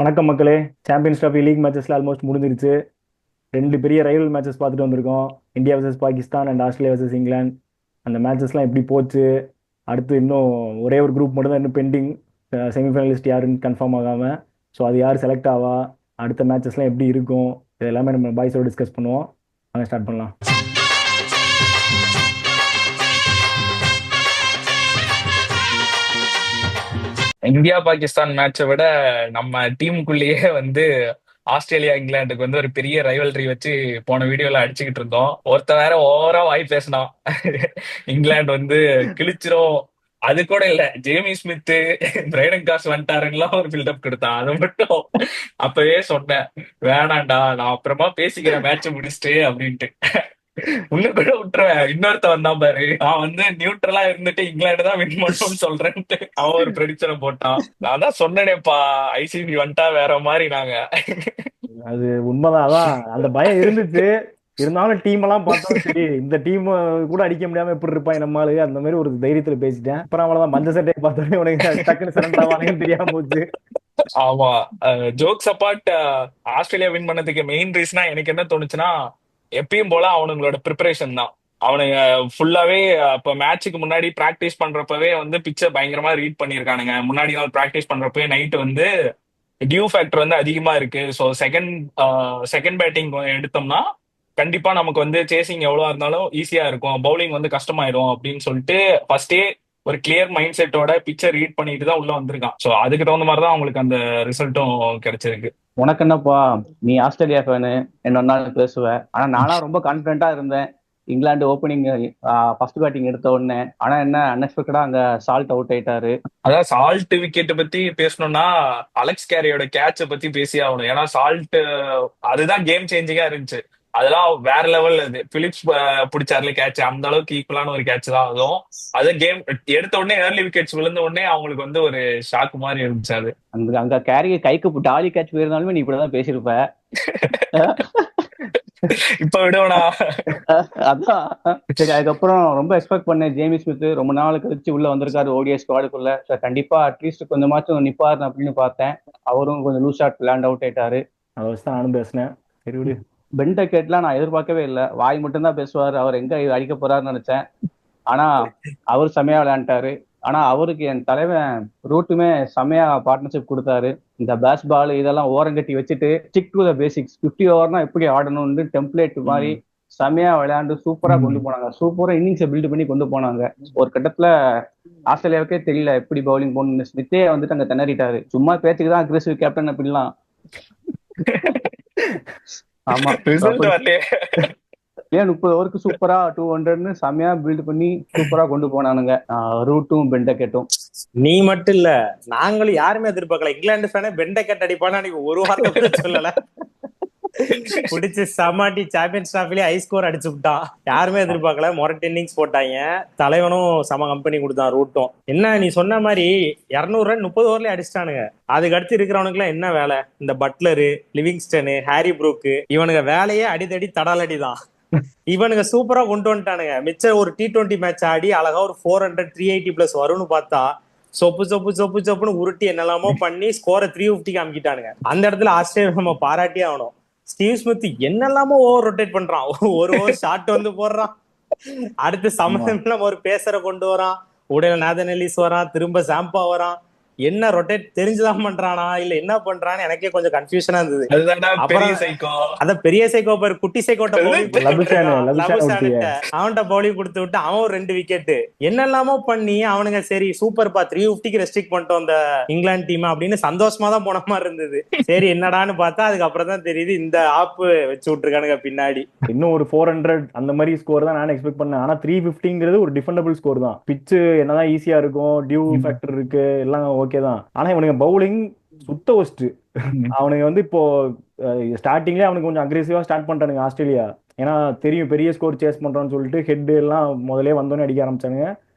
வணக்கம் மக்களே. Champions trophy league மேட்சஸ்ல almost முடிஞ்சிருச்சு. ரெண்டு பெரிய ரைவல் மேட்சஸ் பார்த்துட்டு வந்திருக்கோம். India versus Pakistan and Australia versus England. அந்த மேட்சஸ்லாம் எப்படி போச்சு? அடுத்து இன்னும் ஒரே ஒரு குரூப் மட்டும் தான் இன்னும் பெண்டிங். செமிஃபைனலிஸ்ட் யாருன்னு கன்ஃபார்ம் ஆகாமல். ஸோ அது யார் செலக்ட் ஆவா, அடுத்த மேட்சஸ்லாம் எப்படி இருக்கும், இது எல்லாமே நம்ம பாய்ஸோட டிஸ்கஸ் பண்ணுவோம். வாங்க ஸ்டார்ட் பண்ணலாம். இந்தியா பாகிஸ்தான் மேட்சை விட நம்ம டீமுக்குள்ளேயே ஆஸ்திரேலியா இங்கிலாந்துக்கு ஒரு பெரிய ரைவல்ரி வச்சு போன வீடியோல அடிச்சுக்கிட்டு இருந்தோம். ஒருத்த வேற ஓவரா வாய் பேசினான். இங்கிலாந்து கிழிச்சிரும். அது கூட இல்ல, ஜேமி ஸ்மித் பிரைடன் காஸ் வந்துட்டாருங்களாம் ஒரு பில்டப் கொடுத்தான். அது மட்டும் அப்பவே சொன்னேன், வேணாண்டா நான் அப்புறமா பேசிக்கிறேன் மேட்ச் முடிச்சுட்டு அப்படின்ட்டு. இன்னும் கூட விட்டுருவேன். இன்னொருத்த வந்தான் பாரு, அவன் நியூட்ரலா இருந்துட்டு இங்கிலாந்து தான் வின் பண்ணும்னு சொல்றேன்ட்டு அவன் ஒரு ப்ரெடிக்ஷனை போட்டான். நான் தான் சொன்னேனேப்பா, ஐசிசி வந்துட்டா வேற மாதிரி நாங்க. அது உண்மைதான். அதான் அந்த பயம் இருந்துச்சு. இருந்தாலும் டீம் எல்லாம் பார்த்தோம், சரி இந்த டீம் கூட அடிக்க முடியாம எப்படி இருப்பான் நம்மளால, அந்த மாதிரி ஒரு தைரியத்துல பேசிட்டேன். அப்புறம் அவ்வளவுதான், மஞ்சள் சட்டையை பார்த்தோன்னே உனக்கு டக்குன்னு சரண்டர் ஆவானேன்னு தெரியாம போச்சு. ஆமா, ஜோக்ஸ் அப்பார்ட், ஆஸ்திரேலியா வின் பண்ணதுக்கு மெயின் ரீசனா எனக்கு என்ன தோணுச்சுன்னா, எப்பயும் போல அவனுங்களோட ப்ரிப்பரேஷன் தான். அவனுங்க ஃபுல்லாவே இப்ப மேட்சுக்கு முன்னாடி பிராக்டிஸ் பண்றப்பவே பிச்சை பயங்கரமா ரீட் பண்ணிருக்கானுங்க. முன்னாடி நாள் பிராக்டிஸ் பண்றப்பவே நைட் டியூ ஃபேக்டர் அதிகமா இருக்கு. ஸோ செகண்ட் பேட்டிங் எடுத்தோம்னா கண்டிப்பா நமக்கு சேசிங் எவ்வளவா இருந்தாலும் ஈஸியா இருக்கும், பவுலிங் கஷ்டமாயிடும் அப்படின்னு சொல்லிட்டு ஃபர்ஸ்டே ஒரு கிளியர் மைண்ட் செட்டோட பிக்சர் ரீட் பண்ணிட்டு தான் உள்ள வந்திருக்கான். ஸோ அதுக்கு தகுந்த மாதிரி தான் அவங்களுக்கு அந்த ரிசல்ட்டும் கிடைச்சிருக்கு. உனக்கு என்னப்பா, நீ ஆஸ்திரேலியா ஃபேனு, என்ன நாள் பேசுவ. ஆனா நானா ரொம்ப கான்பிடண்டா இருந்தேன். இங்கிலாந்து ஓப்பனிங் ஃபர்ஸ்ட் பேட்டிங் எடுத்த உடனே. ஆனா என்ன அன்எக்ஸ்பெக்டடா அங்க சால்ட் அவுட் ஆயிட்டாரு. அதான் சால்ட் விக்கெட் பத்தி பேசணும்னா அலெக்ஸ் கேரியோட கேட்ச பத்தி பேசி ஆகணும். ஏன்னா சால்ட் அதுதான் கேம் சேஞ்சிங்கா இருந்துச்சு. அதெல்லாம் வேற லெவல். அது பிலிப்ஸ் பிடிச்சார்ல கேட்ச், அந்த அளவுக்கு ஈக்குவலான ஒரு கேட்ச் தான் அதுவும். அது கேம் எடுத்த உடனே ஏர்லி விக்கெட்ஸ் விழுந்த உடனே அவங்களுக்கு ஒரு ஷாக் மாதிரி இருந்துச்சு. அது அங்க கேரி கைக்கு டாலி கேட்ச் போயிருந்தாலுமே நீ இப்படிதான் பேசியிருப்ப. இப்ப விடுவனா. அதான் சரி. அதுக்கப்புறம் ரொம்ப எக்ஸ்பெக்ட் பண்ணேன், ஜேமி ஸ்மித் ரொம்ப நாள் கழிச்சு உள்ள வந்திருக்காரு ஓடிஐ ஸ்குவாடுக்குள்ள. கண்டிப்பா அட்லீஸ்ட் கொஞ்சமாச்சும் நிப்பாரு அப்படின்னு பார்த்தேன். அவரும் கொஞ்சம் லூஸ் ஷாட் லேண்ட் அவுட் ஆயிட்டாரு. அதை வச்சு தான் நானும் பேசினேன். சரி விடு. பென்டகெட்லாம் நான் எதிர்பார்க்கவே இல்லை. வாய் மட்டும்தான் பேசுவாரு, அவர் எங்க அடிக்க போறாருன்னு நினைச்சேன். ஆனா அவர் செமையா விளையாண்டாரு. ஆனா அவருக்கு என் தலைவன் ரூட்டுமே செமையா பார்ட்னர்ஷிப் கொடுத்தாரு. இந்த பேஸ் பால் இதெல்லாம் ஓரங்கட்டி வச்சுட்டு ஸ்டிக் டு த பேசிக்ஸ், 50 ஓவர்னா எப்படி ஆடணும்னு டெம்ப்ளேட் மாதிரி செமையா விளையாண்டு சூப்பரா கொண்டு போனாங்க. சூப்பரா இன்னிங்ஸை பில்டு பண்ணி கொண்டு போனாங்க. ஒரு கட்டத்துல ஆஸ்திரேலியாவுக்கே தெரியல எப்படி பவுலிங் போடணும்னு. ஸ்மித்தே அங்க திணறிட்டாரு. சும்மா பேச்சுக்கு தான் அக்ரெசிவ் கேப்டன் அப்படிலாம். ஆமா, ஏன் 30 ஓவருக்கு சூப்பரா 200ன்னு செமையா பில்ட் பண்ணி சூப்பரா கொண்டு போனானுங்க ரூட்டும் பெண்டகெட்டும். நீ மட்டும் இல்ல, நாங்களும் யாருமே எதிர்பார்க்கல. இங்கிலாந்து ஃபேனே பெண்டகெட் அடிப்பானா நீங்க ஒரு வார்த்தை கூட சொல்லல. பிடிச்சு சமாட்டி சாம்பியன்ஸ் டிராஃபிலே ஹை ஸ்கோர் அடிச்சு விட்டான். யாருமே எதிர்பார்க்கல. மொரட் இன்னிங்ஸ் போட்டாங்க. தலைவனும் சம கம்பெனி கொடுத்தான் ரூட்டும். என்ன நீ சொன்ன மாதிரி 200 ரன் 30 ஓவர்லயே அடிச்சிட்டானுங்க. அதுக்கு அடுத்து இருக்கிறவனுக்கு எல்லாம் என்ன வேலை? இந்த பட்லரு, லிவிங்ஸ்டனு, ஹாரி ப்ரூக்கு, இவனுங்க வேலையே அடிதடி தடாலடி தான். இவனுங்க சூப்பரா கொண்டு வந்துட்டானுங்க. மிச்சம் ஒரு T20 மேட்ச் ஆடி அழகா ஒரு 400 380+ வரும்னு பார்த்தா சொப்பு சொப்பு சொப்பு சொப்புன்னு உருட்டி என்னெல்லாமோ பண்ணி ஸ்கோரை 350 காமிக்கிட்டானுங்க. அந்த இடத்துல ஆஸ்திரேலியா நம்ம பாராட்டியே ஆகணும். ஸ்டீவ் ஸ்மித் என்னெல்லாமோ ஓவர் ரொட்டேட் பண்றான். ஒரு ஓவர் ஷாட் போடுறான், அடுத்து சமயம் ஒரு பேசரை கொண்டு வரான், உடனே நாதன் எல்லிஸ் வரான், திரும்ப சாம்பா வரான். என்ன ரொட்டேட் தெரிஞ்சுதான் பண்றானா இல்ல என்ன பண்றான்னு எனக்கே கொஞ்சம் கன்ஃபியூஷனா இருந்தது. அதான் பெரிய சைக்கோ பேர், குட்டி சைக்கோட்ட அவன்கிட்ட பவுலிங் கொடுத்து விட்டு அவன் ஒரு 2 விக்கெட் என்னெல்லாமோ பண்ணி அவனுங்க சரி சூப்பர்பா 350க்கு ரெஸ்ட்ரிக்ட் பண்ணிட்டோம் அந்த இங்கிலாந்து டீம் அப்படின்னு சந்தோஷமா தான் போன மாதிரி இருந்தது. சரி என்னடான்னு பார்த்தா அதுக்கப்புறம் தான் தெரியுது இந்த ஆப் வச்சு விட்டுருக்கானுங்க பின்னாடி. இன்னும் ஒரு 400 அந்த மாதிரி ஸ்கோர் தான் நான் எக்ஸ்பெக்ட் பண்ணேன். ஆனா 350ங்கிறது ஒரு டிஃபெண்டபிள் ஸ்கோர் தான். பிச்சு என்னதான் ஈஸியா இருக்கும், டியூ ஃபேக்டர் இருக்கு, எல்லாம் ஓகே தான். ஆனா இவனுங்க பவுலிங் சுத்த ஒஸ்ட். அவனுங்க இப்போ ஸ்டார்டிங்லேயே அவனுக்கு கொஞ்சம் அக்ரெசிவா ஸ்டார்ட் பண்றானுங்க ஆஸ்திரேலியா. ஏன்னா தெரியும் பெரிய ஸ்கோர் சேஸ் பண்றோம்னு சொல்லிட்டு ஹெட் எல்லாம் முதலே வந்தோன்னே அடிக்க ஆரம்பிச்சானுங்க.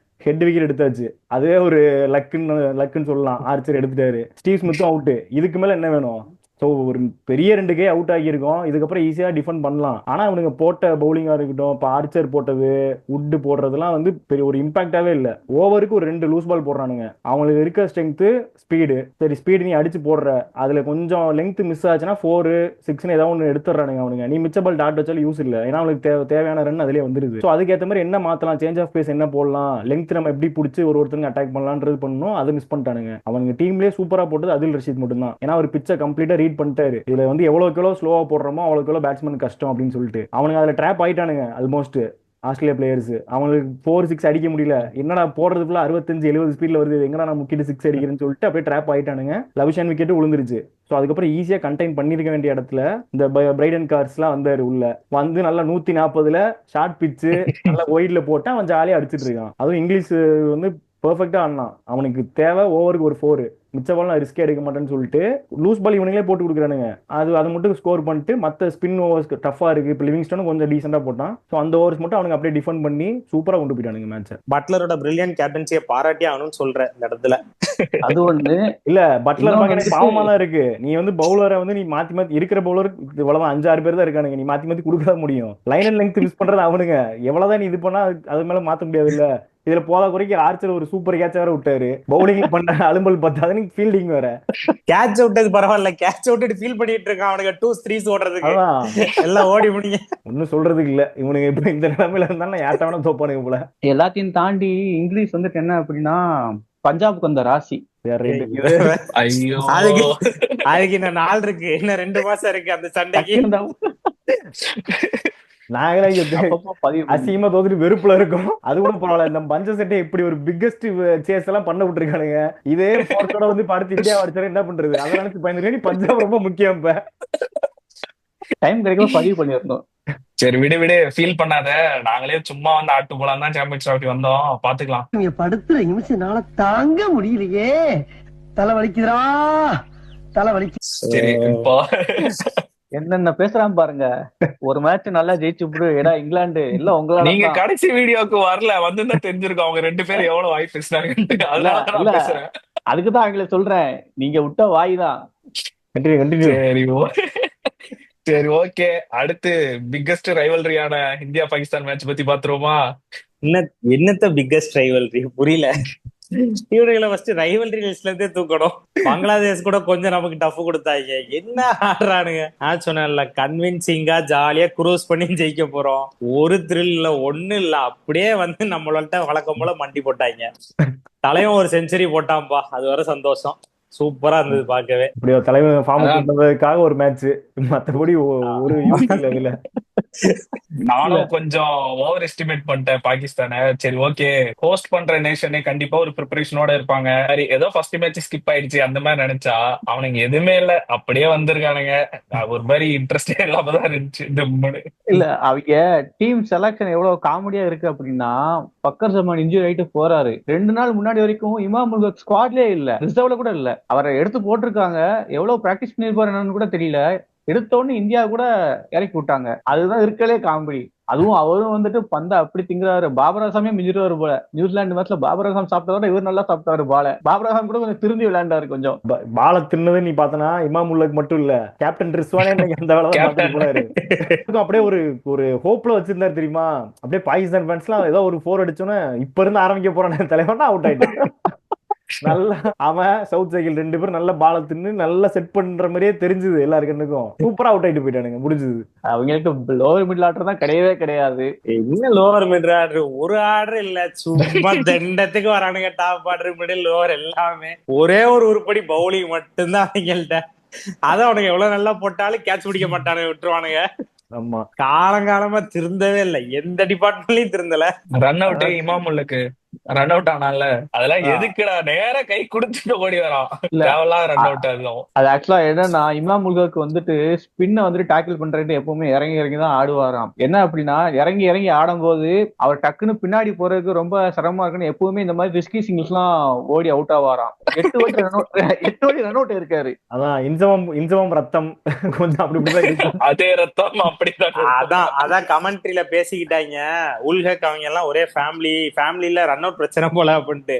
ஹெட் விக்கெட் எடுத்தாச்சு. அதே ஒரு லக்குன்னு சொல்லலாம். ஆர்ச்சர் எடுத்துட்டாரு. ஸ்டீவ் ஸ்மித்தும் அவுட்டு. இதுக்கு மேல என்ன வேணும்? ஸோ ஒரு பெரிய 2K அவுட் ஆகியிருக்கோம், இதுக்கப்புறம் ஈஸியா டிஃபெண்ட் பண்ணலாம். ஆனா அவனுங்க போட்ட பவுலிங்கா இருக்கட்டும், இப்போ ஆர்ச்சர் போட்டது, உட் போடுறதுலாம் வந்து பெரிய ஒரு இம்பாக்டாவே இல்ல. ஓவருக்கு ஒரு 2 லூஸ் பால் போடுறானுங்க. அவங்களுக்கு இருக்க ஸ்ட்ரென்த் ஸ்பீடு, சரி ஸ்பீடு நீ அடிச்சு போடுற, அதுல கொஞ்சம் லெங்த் மிஸ் ஆச்சுன்னா 4, 6 ஏதாவது ஒன்று எடுத்துறானுங்க அவனுங்க. நீ மிச்ச பால் டாட் வச்சாலும் யூஸ் இல்லை, ஏன்னா அவனுக்கு தேவையான ரன் அதுலயே வந்துருது. ஸோ அதுக்கேற்ற மாதிரி என்ன மாத்தலாம், சேஞ்ச் ஆஃப் பேஸ் என்ன போடலாம், லெங்த் நம்ம எப்படி பிடிச்சி ஒருத்தருக்கு அட்டாக் பண்ணலான்றது பண்ணணும். அதை மிஸ் பண்ணிட்டானுங்க. அவனுங்க டீம்லயே சூப்பரா போட்டது அதில் ரஷீத் மட்டும் தான். ஏன்னா ஒரு பிச்சை கம்ப்ளீட்டா ரீட் பண்ணிட்டாரு, இதுல வந்து எவ்வளவு ஸ்லோவா போடுறோமோ அவ்வளவு பேட்ஸ்மேன் கஷ்டம் அப்படின்னு சொல்லிட்டு அவனுங்க அதுல ட்ராப் ஆயிட்டானுங்க. ஆல்மோஸ்ட் ஆஸ்திரேலியா பிளேயர்ஸ் அவங்களுக்கு 4-6 அடிக்க முடியல. என்னடா போடுறதுக்குள்ள 65-70 ஸ்பீட்ல வருது, எங்கடா நான் முக்கிட்டு 6 அடிக்கிறேன்னு சொல்லிட்டு அப்படியே ட்ராப் ஆயிட்டானுங்க. லவிஷான் விக்கெட் விழுந்துருச்சு. ஸோ அதுக்கப்புறம் ஈஸியா கண்டெயின் பண்ணிருக்க வேண்டிய இடத்துல இந்த பிரைடன் கார்ஸ்லாம் வந்தாரு உள்ள வந்து நல்லா 140ல ஷார்ட் பிச்சு நல்லா ஒயிட்ல போட்டு அவன் ஜாலியா அடிச்சிட்டு இருக்கான். அதுவும் இங்கிலீஷ் வந்து பெர்ஃபெக்டா ஆடினான். அவனுக்கு தேவை ஓவருக்கு ஒரு 4, மிச்ச பால் நான் ரிஸ்கே எடுக்க மாட்டேன்னு சொல்லிட்டு லூஸ் பால் இவனுங்களே போட்டு கொடுக்குறானுங்க. அது மட்டும் ஸ்கோர் பண்ணிட்டு மற்ற ஸ்பின் ஓவர்ஸ் டஃபா இருக்கு. இப்போ லிவிங்ஸ்டனும் கொஞ்சம் டீசெண்டா போட்டான். ஸோ அந்த ஓவர்ஸ் மட்டும் அவனுக்கு அப்படியே டிஃபெண்ட் பண்ணி சூப்பரா கொண்டு போயிட்டானுங்க மேட்சை. பட்லரோட பிரில்லியன்ட் கேப்டன்சியை பாராட்டி ஆகணும்னு சொல்றேன் இந்த இடத்துல. அது ஒண்ணு இல்ல பட்லர் இன்னொன்னு எனக்கு பாவமா தான் இருக்கு. நீ வந்து பவுலரை வந்து நீ மாத்தி மாத்தி இருக்கிற பவுலர் இவ்வளவு 5-6 பேர் தான் இருக்கானுங்க, நீ மாத்தி மாத்தி கொடுக்க முடியும். லைன் அண்ட் லெங்த் மிஸ் பண்றது அவனுங்க. எவ்வளவுதான் நீ இது பண்ணா அது மேல மாத்த முடியாது இல்ல. இதுல போத குறைக்கு ஆர்ச்சர் ஒரு சூப்பர் கேட்ச் வேற விட்டாரு. பவுலிங் பண்ண அலும்பல் பத்தாது, ஃபீல்டிங் வேற. கேட்ச் விட்டது பரவாயில்ல, கேட்ச் விட்டுட்டு ஃபீல் பண்ணிட்டு இருக்கான் அவனுக்கு 2s 3s ஓடுறதுக்கு. அதான் எல்லாம் ஓடி முடிங்க. ஒன்னும் சொல்றதுக்கு இல்ல. இவனுங்க இப்ப இந்த நிலைமையில இருந்தாலும் யார்ட்ட வேணா தோப்பானுங்க போல. எல்லாத்தையும் தாண்டி இங்கிலீஷ் வந்துட்டு என்ன அப்படின்னா பஞ்சாபுக்கு அந்த ராசி. ஐயோ அதுக்கு இன்னும் 4 இருக்கு, இன்னும் 2 மாசம் இருக்கு அந்த சண்டைக்கு. நாங்களே அசிங்கமா தோத்துட்டு வெறுப்புல இருக்கும். அது கூட பரவாயில்ல. இந்த பஞ்ச செட்டை இப்படி ஒரு பிக்கஸ்ட் சேஸ் எல்லாம் பண்ண விட்டுருக்கானுங்க. இதே போர்ட்டோட வந்து படுத்து இந்தியா அடிச்சாலும் என்ன பண்றது, அதை நினைச்சு பயந்துருக்கேன். பஞ்சாப் ரொம்ப முக்கியம். இப்ப டைம் கிடைக்கும் பதிவு பண்ணிருந்தோம். சரி விடு ஃபீல் பண்ணாத. நாங்களே சும்மா வந்து ஆட்டு போலாம் தான் சாம்பியன்ஸ் டிராஃபி வந்தோம், பாத்துக்கலாம். நீங்க படுத்துற நிமிஷம்னால தாங்க முடியலையே, தலை வலிக்குதுடா, தலை வலிக்கு. சரி இப்போ என்னென்ன பேசுறான் பாருங்க. ஒரு மேட்ச் நல்லா ஜெயிச்சு விடு. ஏடா இங்கிலாந்து இல்ல உங்களால நீங்க கடைசி வீடியோக்கு வரல, வந்து தான் தெரிஞ்சிருக்கும் அவங்க 2 பேரும் எவ்வளவு வாய் பேசுறாங்கன்ட்டு. அதனால நான் பேசுறேன். அதுக்குதான் அவங்கள சொல்றேன், நீங்க விட்ட வாய் தான். சரி ஓகே, அடுத்து பிக்கஸ்ட் ரைவல்ரியான இந்தியா பாகிஸ்தான் மேட்ச் பத்தி பாத்துருவோமா? என்னத்த பிக்கஸ்ட் ரைவல்ரி புரியல. இவனுங்களை ஃபர்ஸ்ட் ரைவல்ரி லிஸ்ட்ல இருந்தே தூக்கணும். பங்களாதேஷ் கூட கொஞ்சம் நமக்கு டஃப் கொடுத்தாங்க. என்ன ஆடுறானுங்க. நான் சொன்னேன்ல, கன்வின்சிங்கா ஜாலியா குரூஸ் பண்ணி ஜெயிக்க போறோம். ஒரு த்ரில் இல்ல, ஒண்ணு இல்ல, அப்படியே வந்து நம்மள்ட்ட வழக்கம் போல மண்டி போட்டாங்க. தலைவன் ஒரு செஞ்சுரி போட்டான்பா, அது வர சந்தோஷம். சூப்பரா இருந்தது பாக்கவே. இப்படி ஒரு தலைவன் ஃபார்ம் பண்றதுக்காக ஒரு மேட்ச், மத்தபடி ஒரு யூஸ் இல்ல இதுல. நானும் கொஞ்சம் ஓவர் எஸ்டிமேட் பண்ணிட்டேன் பாகிஸ்தானை. சரி ஓகே, ஹோஸ்ட் பண்ற நேஷனே கண்டிப்பா ஒரு ப்ரிப்பரேஷனோட இருப்பாங்க. சரி ஏதோ ஃபர்ஸ்ட் மேட்ச் ஸ்கிப் ஆயிடுச்சு அந்த மாதிரி நினைச்சா அவனுங்க எதுவுமே இல்ல, அப்படியே வந்திருக்கானுங்க. ஒரு மாதிரி இன்ட்ரெஸ்டே இல்லாம தான் இருந்துச்சு. இல்ல அவங்க டீம் செலக்ஷன் எவ்வளவு காமெடியா இருக்கு அப்படின்னா, பக்கர் ஜமான் இன்ஜூரி ஆயிட்டு போறாரு. 2 நாள் முன்னாடி வரைக்கும் இமாம் உல் ஹக் ஸ்குவாட்லயே இல்ல, ரிசர்வ்ல கூட இல்ல. அவரை எடுத்து போட்டிருக்காங்க. எவ்வளவு பிராக்டிஸ் பண்ணிருப்பாரு என்னன்னு கூட தெரியல. எடுத்தோன்னு இந்தியா கூட இறக்கி விட்டாங்க. அதுதான் இருக்கலே காமெடி. அதுவும் அவரும் வந்துட்டு பந்த அப்படி திங்குறாரு. பாபர் அசாமே மிஞ்சிருவாரு போல. நியூசிலாந்து மேட்ச்ல பாபர் அசாம் சாப்பிட்டதோட இவர் நல்லா சாப்பிட்டாரு பால. பாபர் அசாம் கூட கொஞ்சம் திருந்தி விளையாண்டாரு. கொஞ்சம் பால தின்னது நீ பாத்தனா இமாம் உல் மட்டும் இல்ல, கேப்டன் ரிஸ்வானே அந்த வேலை போறாரு. அப்படியே ஒரு ஹோப்ல வச்சிருந்தாரு தெரியுமா. அப்படியே பாகிஸ்தான் ஃபேன்ஸ் எல்லாம் ஏதோ ஒரு 4 அடிச்சோன்னு இப்ப இருந்து ஆரம்பிக்க போறானே தலைவனா அவுட் ஆயிட்டான். நல்லா அவன் சவுத் சைக்கிள் 2 பேரும் நல்ல பால தின்னு நல்லா செட் பண்ற மாதிரியே தெரிஞ்சது எல்லாருக்கும். சூப்பரா அவுட் ஆயிட்டு போயிட்டானுங்க. முடிஞ்சது. அவங்களுக்கு லோவர் மிடில் ஆர்டர் தான் கிடையவே கிடையாது. என்ன லோவர் மிடில் ஆர்டர், ஒரு ஆர்டர் இல்ல, சும்மா தண்டத்துக்கு வரானுங்க. டாப் ஆர்டர், மிடில், லோவர் எல்லாமே. ஒரே ஒரு உருப்படி பவுலிங் மட்டும்தான் அவங்கள்ட்ட. அத அவனுக்கு எவ்வளவு நல்லா போட்டாலும் கேட்ச் பிடிக்க மாட்டானுங்க, விட்டுருவானுங்க. ஆமா, காலங்காலமா திருந்தவே இல்லை, எந்த டிபார்ட்மெண்ட்லயும் திருந்தல. ரன் அவுட் இமாம் உல்லுக்கு ரன் அவுட் ஆனால அதெல்லாம் எதுக்குடா, நேர கை குடுத்துட்டு ஓடி வரான். Run out. அது ஆக்சுவலா என்னன்னா, இமாம் உல் ஹக் வந்துட்டு ஸ்பின்னை வந்துட்டு டாக்கிள் பண்றது எப்பவுமே இறங்கி தான் ஆடுவாராம். என்ன அப்படின்னா, இறங்கி ஆடும்போது அவர் டக்குன்னு பின்னாடி போறதுக்கு ரொம்ப சிரமமா இருக்குன்னு எப்பவுமே இந்த மாதிரி ரிஸ்கி சிங்கிள்ஸ் எல்லாம் ஓடி அவுட் ஆவாராம். 8 வாட்டி ரன் அவுட் இருக்காரு. அதான் இன்சவம் ரத்தம் கொஞ்சம் அப்படி அதே ரத்தம் அப்படிதான். அதான் கமெண்ட்ரியில பேசிக்கிட்டாங்க. உல் ஹக் அவங்க எல்லாம் ஒரே ஃபேமிலில ரன் அவுட் பிரச்சனை போல அப்படின்ட்டு.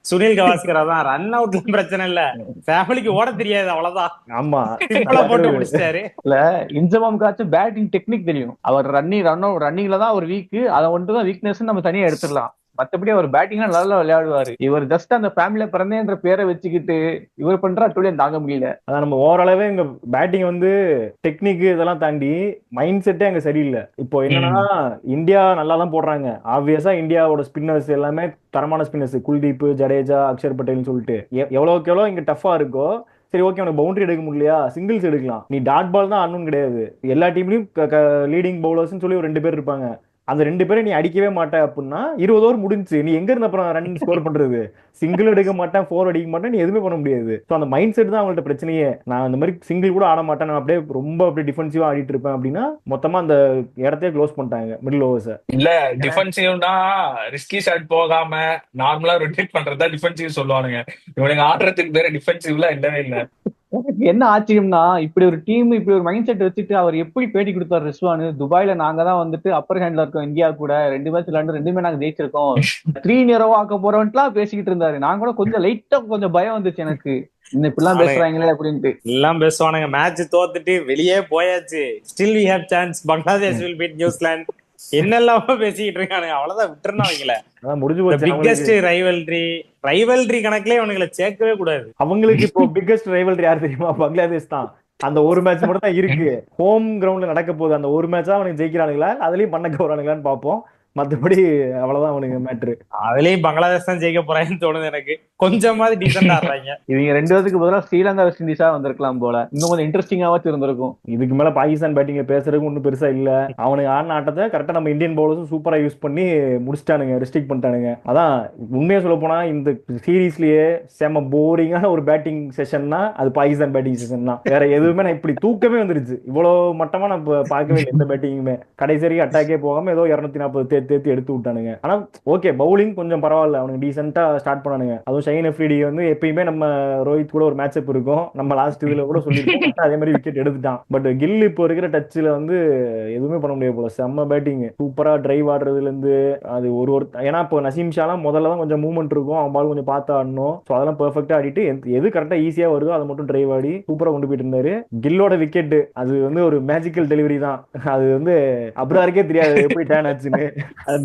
சுனில் கவாஸ்கர் தான் ரன் அவுட்ல பிரச்சனை இல்ல, ஃபேமிலிக்கு ஓட தெரியாது அவ்வளவுதான், ஆமா சிம்பிளா போட்டு முடிச்சிட்டாரு. இல்ல இன்சமாம்காச்சும் பேட்டிங் டெக்னிக் தெரியும். அவர் ரன்னிங்ல தான் ஒரு வீக், அதை மட்டும் தான் வீக்னஸ் நம்ம தனியா எடுத்துடலாம். மத்தபடி அவர் பேட்டிங்ல நல்லா விளையாடுவாரு. இவர் ஜஸ்ட் அந்த ஃபேமிலியில பிறந்தேன்ற பேரை வச்சுக்கிட்டு இவர் பண்ற அட்டூழியம் தாங்க முடியல. அதான் நம்ம ஓவராலாவே எங்க பேட்டிங் வந்து டெக்னிக் இதெல்லாம் தாண்டி மைண்ட் செட்டே அங்க சரியில்லை. இப்போ என்னன்னா இந்தியா நல்லா தான் போடுறாங்க. ஆப்வியஸா இந்தியாவோட ஸ்பின்னர்ஸ் எல்லாமே தரமான ஸ்பின்னர்ஸ், குல்தீப், ஜடேஜா, அக்ஷர் பட்டேல்னு சொல்லிட்டு எவ்வளவுக்கு எவ்வளவு இங்க டஃபா இருக்கோ, சரி ஓகே உனக்கு பவுண்டரி எடுக்க முடியலையா, சிங்கிள்ஸ் எடுக்கலாம், நீ டாட் பால் தான் ஆடணும்னு கிடையாது. எல்லா டீம்லயும் லீடிங் பவுலர்ஸ்னு சொல்லி ஒரு 2 பேர் இருப்பாங்க. அந்த 2 பேரை நீ அடிக்கவே மாட்ட அப்படின்னா 20 ஓவர் முடிஞ்சு, நீ எங்க இருந்து அப்புறம் ரன் ஸ்கோர் பண்றது? சிங்கிள் எடுக்க மாட்டேன், 4 அடிக்க மாட்டேன், நீ எதுவுமே பண்ண முடியாது. ஸோ அந்த மைண்ட் செட் தான் அவங்கள்ட்ட பிரச்சனையே. நான் அந்த மாதிரி சிங்கிள் கூட ஆட மாட்டேன், நான் அப்படியே ரொம்ப அப்படியே டிஃபென்சிவா ஆடிட்டு இருப்பேன் அப்படின்னா மொத்தமா அந்த இடத்தையே க்ளோஸ் பண்ணிட்டாங்க மிடில் ஓவர்ஸ். இல்ல டிஃபென்சிவ்னா ரிஸ்கி ஷாட் போகாம நார்மலா ரொட்டேட் பண்றதா டிஃபென்சிவ் சொல்லுவானுங்க. இவனுங்க ஆடுறதுக்கு பேரு டிஃபென்சிவ்ல இல்லவே இல்ல. எனக்கு என்ன ஆச்சரியம்னா, இப்படி ஒரு டீம் இப்படி ஒரு மைண்ட் செட் வச்சுட்டு அவர் எப்படி பேட்டி கொடுத்தாரு ரிஸ்வான். துபாயில நாங்க தான் வந்துட்டு அப்பர் ஹேண்ட்ல இருக்கோம், இந்தியா கூட 2 மேட்ச் விளையாண்டு 2மே நாங்க ஜெயிச்சிருக்கோம், 3-0 ஆக்க போறோம்லாம் பேசிக்கிட்டு இருந்தாரு. நான் கூட கொஞ்சம் லைட்டா கொஞ்சம் பயம் வந்துச்சு எனக்கு, இன்னும் இப்படிலாம் பேசுறாங்களே அப்படின்ட்டு. எல்லாம் பேசுவானுங்க. மேட்ச் தோத்துட்டு வெளியே போயாச்சு, still we have chance, Bangladesh will beat New Zealand, என்னெல்லாமோ பேசிக்கிட்டு இருக்கானுங்க. அவ்வளவுதான், விட்டுருந்தா அவங்கள. முடிஞ்சு போச்சு. பிக்கெஸ்ட் ரைவல்ரி கணக்குலயே அவனுங்களை சேர்க்கவே கூடாது. அவங்களுக்கு இப்போ பிக்கெஸ்ட் ரைவல்ரி யார் தெரியுமா? பங்களாதேஷ் தான். அந்த ஒரு மேட்ச் மட்டும் தான் இருக்கு, ஹோம் கிரவுண்ட்ல நடக்க போகுது. அந்த ஒரு மேட்ச் தான் அவனுக்கு ஜெயிக்கிறானுங்களா, அதுலயும் பண்ண போறானுங்களான்னு பார்ப்போம். மத்தபடி அவ்வளவுதான் அவனுக்கு மேட்ரு. அதுலயும் பங்களாதேஷ் தான் ஜெயிக்க போறாங்கன்னு தோணுது எனக்கு. கொஞ்சமாவது டீசென்ட் ஆடுறாங்க. இவங்க 2 பேருக்கு பதிலாக ஸ்ரீலங்கா வெஸ்ட் இண்டீஸா வந்திருக்கலாம் போல, இன்னும் கொஞ்சம் இன்ட்ரெஸ்டிங்காவாச்சும் இருந்திருக்கும். இதுக்கு மேல பாகிஸ்தான் பேட்டிங்ல பேசுறதுக்கு ஒன்றும் பெருசா இல்ல. அவனுக்கு ஆடின ஆட்டத்தை கரெக்டா நம்ம இந்தியன் பவுலர்ஸும் சூப்பரா யூஸ் பண்ணி முடிச்சிட்டானுங்க, ரெஸ்ட்ரிக்ட் பண்ணிட்டானுங்க. அதான் உண்மையா சொல்ல போனா இந்த சீரீஸ்லயே செம போரிங்கான ஒரு பேட்டிங் செஷன்னா அது பாகிஸ்தான் பேட்டிங் செஷன் தான். வேற எதுவுமே நான் இப்படி தூக்கமே வந்துருச்சு, இவ்வளவு மட்டமா நான் பார்க்கவே இல்லை எந்த பேட்டிங்குமே. கடைசி வரைக்கும் அட்டாக்கே போகாம ஏதோ 240 தேர்த்தி எடுத்து விட்டானுங்க. ஆனா ஓகே, பவுலிங் கொஞ்சம் பரவாயில்ல, அவனுக்கு டீசென்ட்டா ஸ்டார்ட் பண்ணானுங்க. அதுவும் ஷைன் எஃப்ரிடி வந்து எப்பயுமே நம்ம ரோஹித் கூட ஒரு மேட்ச் அப் இருக்கும், நம்ம லாஸ்ட் இதுல கூட சொல்லிருக்கோம், அதே மாதிரி விக்கெட் எடுத்துட்டான். பட் கில் இப்போ இருக்கிற டச்ல வந்து எதுவுமே பண்ண முடியாது போல. செம்ம பேட்டிங், சூப்பரா டிரைவ் ஆடுறதுல இருந்து அது ஒரு ஏன்னா இப்போ நசீம் ஷாலாம் முதல்ல தான் கொஞ்சம் மூவ்மெண்ட் இருக்கும், அவன் பால் கொஞ்சம் பார்த்து ஆடணும். ஸோ அதெல்லாம் பெர்ஃபெக்டா ஆடிட்டு எது கரெக்டா ஈஸியா வருதோ அதை மட்டும் டிரைவ் ஆடி சூப்பரா கொண்டு போயிட்டு இருந்தாரு. கில்லோட விக்கெட் அது வந்து ஒரு மேஜிக்கல் டெலிவரி தான். அது வந்து அப்ராருக்கே தெரியாது எப்படி டேன் ஆச்சுன்னு.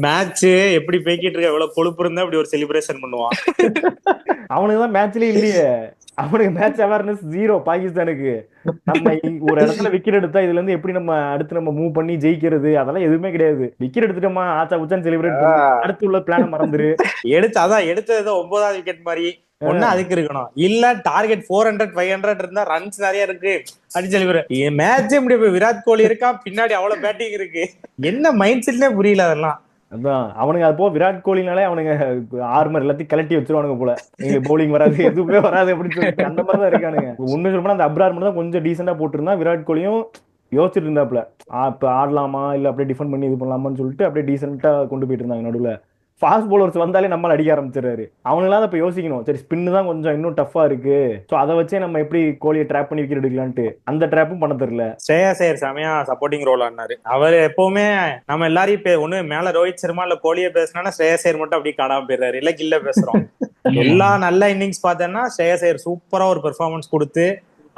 மேட்ச் எப்படி போய்கிட்டு இருக்க, எவ்வளவு கொழுப்பு இருந்தா அப்படி ஒரு செலிப்ரேஷன் பண்ணுவான். அவனுக்கு தான் மேட்ச்லயே இல்லையே, அவனுக்கு மேட்ச் அவேர்னஸ் 0 பாகிஸ்தானுக்கு. நம்ம ஒரு இடத்துல விக்கெட் எடுத்தா இதுல இருந்து எப்படி நம்ம அடுத்து நம்ம மூவ் பண்ணி ஜெயிக்கிறது, அதெல்லாம் எதுவுமே கிடையாது. விக்கெட் எடுத்துட்டோமா ஆச்சா உச்சான் செலிப்ரேட் பண்ணி அடுத்து உள்ள பிளான மறந்துரு. எடுத்தது 9வது விக்கெட் மாதிரி ஒண்ணு அதுக்கு இருக்கணும், இல்ல டார்கெட் 400 500 இருந்தா ரன்ஸ் நிறைய இருக்கு அடிச்சு செலிப்ரேட். மேட்சே முடிய விராட் கோலி இருக்கான், பின்னாடி அவ்வளவு பேட்டிங் இருக்கு, என்ன மைண்ட் செட்னே புரியல அதெல்லாம். அதான் அவனுங்க அது போக விராட் கோலினாலே அவனுங்க ஆர்மர் எல்லாத்தையும் கலட்டி வச்சிருவானுங்க போல, நீங்க பவுலிங் வராது எதுவுமே வராது அப்படின்னு சொல்லிட்டு அந்த மாதிரி தான் இருக்கானுங்க. உண்மை சொல்ல போனா அந்த அப்ரார் மட்டும் தான் கொஞ்சம் டீசெண்டா போட்டிருந்தா, விராட் கோலியும் யோசிச்சுட்டு இருந்தாப்ல இப்ப ஆடலாமா இல்ல அப்படியே டிஃபெண்ட் பண்ணி இது பண்ணலாமான்னு சொல்லிட்டு அப்படியே டீசெண்டா கொண்டு போயிட்டு இருந்தாங்க. நடுவில் ஃபாஸ்ட் பவுலர்ஸ் வந்தாலே நம்மளால அடிக்க ஆரம்பிச்சிடறாரு. அவங்களால இப்ப யோசிக்கணும், சரி ஸ்பின்னு தான் கொஞ்சம் இன்னும் டஃபா இருக்கு, ஸோ அதை வச்சே நம்ம எப்படி கோலியை ட்ராப் பண்ணி விக்கெட் எடுக்கலான்ட்டு அந்த ட்ராப்பும் பண்ண தெரியல. ஸ்ரேயாஸ் ஐயர் செமையா சப்போர்ட்டிங் ரோல் ஆனாரு. அவர் எப்பவுமே நம்ம எல்லாரையும் ஒண்ணு மேல ரோஹித் சர்மா இல்ல கோலியை பேசினா ஸ்ரேயாஸ் ஐயர் மட்டும் அப்படியே காணாம போயிடுறாரு, இல்ல கில்ல பேசுறோம். எல்லா நல்ல இன்னிங்ஸ் பார்த்தேன்னா ஸ்ரேயாஸ் ஐயர் சூப்பரா ஒரு பெர்ஃபார்மன்ஸ் கொடுத்து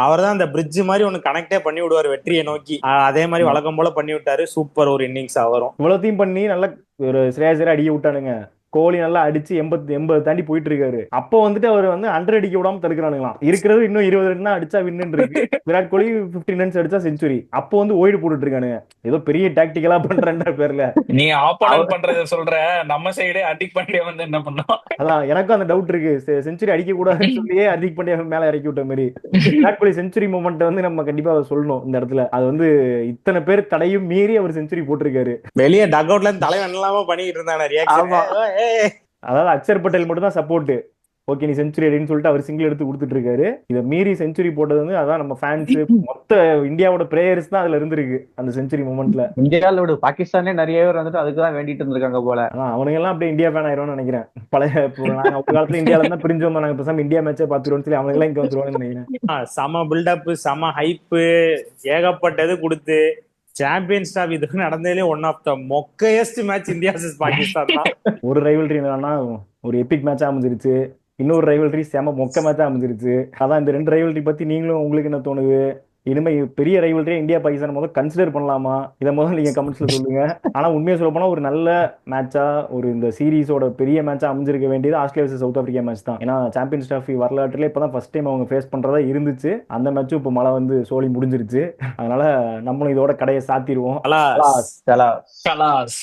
அவர் தான் அந்த பிரிட்ஜ் மாதிரி ஒன்னு கனெக்டே பண்ணி விடுவார் வெற்றியை நோக்கி. அதே மாதிரி வழக்கம் போல பண்ணி விட்டாரு, சூப்பர் ஒரு இன்னிங்ஸ் வரும். இவ்வளவுத்தையும் பண்ணி நல்ல ஒரு ஸ்ரேயாஸ் ஐயர் அடிக்க விட்டானுங்க. கோலி நல்லா அடிச்சு 80 தாண்டி போயிட்டு இருக்காரு. அப்போ வந்துட்டு அவர் வந்து 100 அடிக்க விடாம தடுக்கிறானுங்களாம். இருக்கிறது இன்னும் 20 ரன் தான் அடிச்சா வின்னு இருக்கு. விராட் கோலி 15 ரன்ஸ் அடிச்சா செஞ்சுரி. அப்போ வந்து ஓய்டு போட்டுட்டு இருக்கானுங்க, ஏதோ பெரிய டாக்டிக்கலா பண்றன்ற பேர்ல. நீ ஆப்போனன்ட் பண்றத சொல்ற, நம்ம சைடே அடிக் பாண்டியா வந்து என்ன பண்ணோம்? அதான் எனக்கும் அந்த டவுட் இருக்கு, செஞ்சுரி அடிக்க கூடாதுன்னு சொல்லியே அடிக் பாண்டியா மேல இறக்கி விட்ட மாதிரி. விராட் கோலி செஞ்சுரி மூமெண்ட் வந்து நம்ம கண்டிப்பா சொல்லணும் இந்த இடத்துல. அது வந்து இத்தனை பேர் தடையும் மீறி அவர் செஞ்சுரி போட்டிருக்காரு. வெளியே டக் அவுட்ல இருந்து தலைவன் எல்லாமே பண்ணிட்டு இருந்தாங்க. அதாவது அக்ஷர் பட்டேல் மட்டும் தான் சப்போர்ட், ஓகே நீ செஞ்சுரி அடின்னு சொல்லிட்டு அவர் சிங்கிள் எடுத்து கொடுத்துட்டு இருக்காரு. இதை மீறி செஞ்சுரி போட்டது வந்து அதான் நம்ம ஃபேன்ஸ் மொத்த இந்தியாவோட பிளேயர்ஸ் தான் அதுல இருந்திருக்கு அந்த செஞ்சுரி மூமெண்ட்ல. இந்தியாவோட பாகிஸ்தான்ல நிறைய பேர் வந்துட்டு அதுக்குதான் வேண்டிட்டு இருந்திருக்காங்க போல. அவனுங்க எல்லாம் அப்படியே இந்தியா ஃபேன் ஆயிரும்னு நினைக்கிறேன். பழைய நாங்க ஒரு காலத்துல இந்தியால இருந்தா பிரிஞ்சு வந்தோம், நாங்க பேசாம இந்தியா மேட்சே பாத்துருவோம்னு சொல்லி அவனுங்க எல்லாம் இங்க வந்துருவான்னு நினைக்கிறேன். செம பில்டப், செம ஹைப்பு, ஏகப்பட்டது கொடுத்து சாம்பியன்ஸ் ட்ராஃபி இது நடந்ததுலேயே ஒன் ஆஃப் த மொக்கையஸ்ட் மேட்ச் இந்தியா வர்சஸ் பாகிஸ்தான் தான். ஒரு ரைவல்ரி என்னன்னா ஒரு எபிக் மேட்சா அமைஞ்சிருச்சு. இன்னொரு ரைவல்ரி செம மொக்க மேட்சா அமைஞ்சிருச்சு. அதான் இந்த 2 ரைவல்ரி பத்தி நீங்களும் உங்களுக்கு என்ன தோணுது? இனிமே பெரிய ரைவல்ரியா இந்தியா பாகிஸ்தான் முதல்ல கன்சிடர் பண்ணலாமா? இதை முதல்ல நீங்க கமெண்ட்ஸ்ல சொல்லுங்க. ஆனா உண்மையை சொல்ல போனா ஒரு நல்ல மேட்சா, ஒரு இந்த சீரீஸோட பெரிய மேட்சா அமைஞ்சிருக்க வேண்டியது Australia vs south Africa match தான். ஏன்னா சாம்பியன்ஸ் டிராஃபி வரலாற்றிலே இப்பதான் ஃபர்ஸ்ட் டைம் அவங்க ஃபேஸ் பண்றதா இருந்துச்சு. அந்த மேட்சும் இப்போ மழை வந்து சோலி முடிஞ்சிருச்சு. அதனால நம்மளும் இதோட கடையை சாத்திடுவோம். அலா கலாஸ் கலாஸ்.